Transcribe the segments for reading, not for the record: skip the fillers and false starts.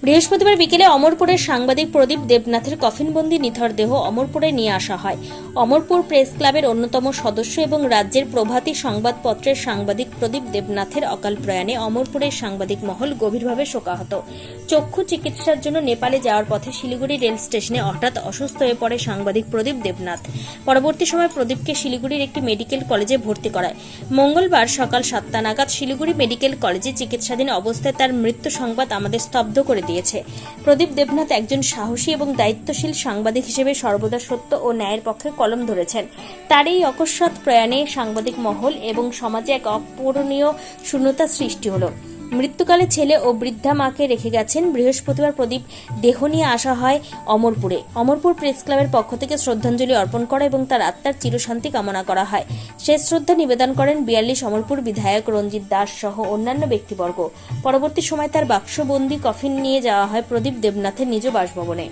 বৃহস্পতিবার বিকেলে অমরপুরের সাংবাদিক প্রদীপ দেবনাথের কফিনবন্দি নিথর দেহ অমরপুরে নিয়ে আসা হয়। অমরপুর প্রেস ক্লাবের অন্যতম সদস্য এবং রাজ্যের প্রভাতী সংবাদপত্রের সাংবাদিক প্রদীপ দেবনাথের অকাল প্রয়াণে অমরপুরের সাংবাদিক মহল গভীরভাবে শোকাহত। চক্ষু চিকিৎসার জন্য নেপালে যাওয়ার পথে শিলিগুড়ি রেল স্টেশনে হঠাৎ অসুস্থ হয়ে পড়ে সাংবাদিক প্রদীপ দেবনাথ। পরবর্তী সময় প্রদীপকে শিলিগুড়ির একটি মেডিকেল কলেজে ভর্তি করায়। মঙ্গলবার সকাল 7টা নাগাদ শিলিগুড়ি মেডিকেল কলেজে চিকিৎসাধীন অবস্থায় তার মৃত্যু সংবাদ আমাদের স্তব্ধ করে দিয়েছে। প্রদীপ দেবনাথ একজন সাহসী এবং দায়িত্বশীল সাংবাদিক হিসেবে সর্বদা সত্য ও ন্যায়ের পক্ষে কলম ধরেছেন। তার এই অকস্মাৎ প্রয়াণে সাংবাদিক মহল এবং সমাজে এক অপূরণীয় শূন্যতা সৃষ্টি হলো। মৃত্যুকালে ছেলে ও বৃদ্ধা মাকে রেখে গেছেন। বৃহস্পতিবার প্রদীপ দেহ নিয়ে আসা হয় অমরপুরে। অমরপুর প্রেস ক্লাবের পক্ষ থেকে শ্রদ্ধাঞ্জলি অর্পণ করা এবং তার আত্মার চিরশান্তি কামনা করা হয়। শেষ শ্রদ্ধা নিবেদন করেন 42 অমরপুর বিধায়ক রঞ্জিত দাস সহ অন্যান্য ব্যক্তিবর্গ। পরবর্তী সময় তার বাক্সবন্দি কফিন নিয়ে যাওয়া হয় প্রদীপ দেবনাথের নিজ বাসভবনে।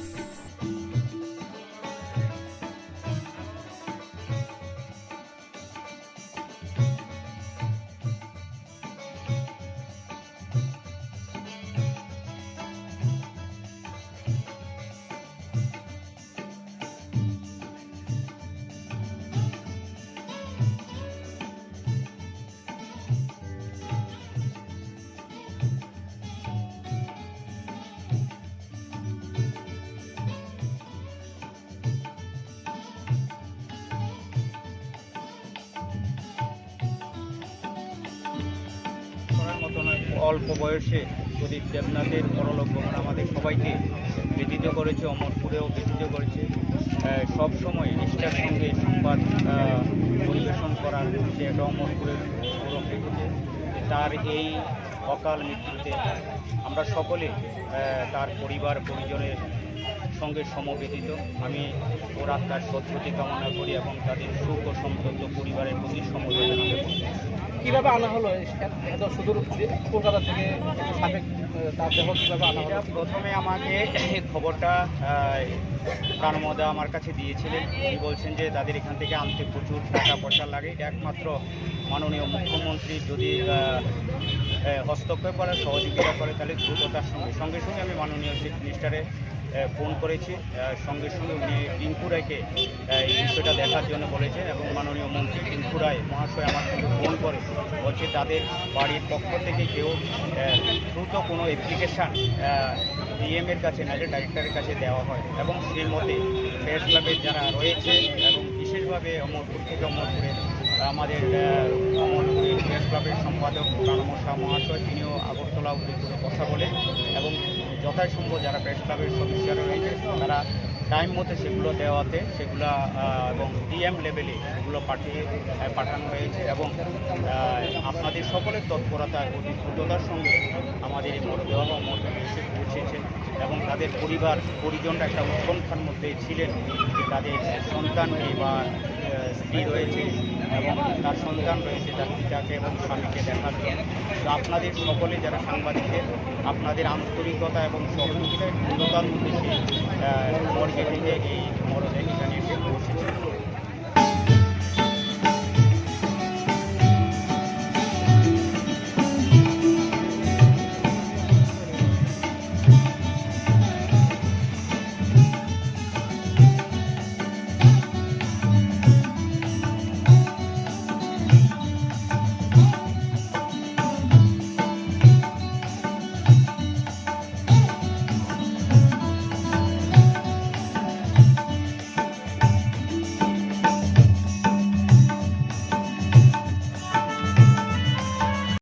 অল্প বয়সে প্রদীপ দেবনাথের পরলোক গমন আমাদের সবাইকে ব্যতীত করেছে, অমরপুরেও ব্যতীত করেছে। সব সময় নিষ্ঠার সঙ্গে সংবাদ পরিবেশন করার সে একটা অমরপুরের গৌরব রেখেছে। তার এই অকাল মৃত্যুতে আমরা সকলে তার পরিবার পরিজনের সঙ্গে সমবেদিত। আমি ওর আত্মার সদ্গতি কামনা করি এবং তাদের সুখ ও সমৃদ্ধ পরিবারের প্রতি সমবেদনা করি। কীভাবে আনা হলো এত সুদূর কলকাতা থেকে সাবেক তার দেহ কীভাবে আনা হলো? প্রথমে আমাকে খবরটা প্রাণমদা আমার কাছে দিয়েছিলেন। উনি বলছেন যে তাদের এখান থেকে আনতে প্রচুর টাকা পয়সা লাগে, এটা একমাত্র মাননীয় মুখ্যমন্ত্রী যদি হস্তক্ষেপ করে, সহযোগিতা করে, তাহলে দ্রুততার সঙ্গে সঙ্গে আমি মাননীয় চিফ মিনিস্টারে ফোন করেছি। সঙ্গে সঙ্গে উনি টিঙ্কু রায়কে এই বিষয়টা দেখার জন্য বলেছেন এবং মাননীয় মন্ত্রী টিঙ্কু রায় মহাশয় আমার সঙ্গে ফোন করে বলছে তাদের বাড়ির পক্ষ থেকে কেউ দ্রুত কোনো অ্যাপ্লিকেশান ডিএমের কাছে নাহলে ডাইরেক্টরের কাছে দেওয়া হয় এবং সেই মতে প্রেস ক্লাবের যারা রয়েছে এবং বিশেষভাবে অমরপুর থেকে অমরপুরে আমাদের অমরপুরের প্রেস ক্লাবের সম্পাদক প্রাণমশা মহাশয়, তিনিও আগরতলা উদ্যোগে কথা বলেন এবং যথাসম্ভব যারা প্রেস ক্লাবের সদস্যরা রয়েছে তারা টাইম মতো সেগুলো দেওয়াতে সেগুলো এবং ডিএম লেভেলে সেগুলো পাঠানো হয়েছে এবং আপনাদের সকলের তৎপরতা অতি দ্রুততার সঙ্গে আমাদের এই মরদেহ এসে পৌঁছেছে এবং তাদের পরিজনরা একটা উৎকণ্ঠার মধ্যে ছিলেন যে তাদের সন্তানকে বা স্ত্রী রয়েছে এবং তার সন্তান রয়েছে তার পিতাকে এবং স্বামীকে দেখার জন্য। তো আপনাদের সকলে যারা সাংবাদিকের আপনাদের আন্তরিকতা এবং সহযোগিতায় পূর্ণতার মধ্যে সেই মর্গে থেকে এই মরদেহ এখানে এসে পৌঁছেছে।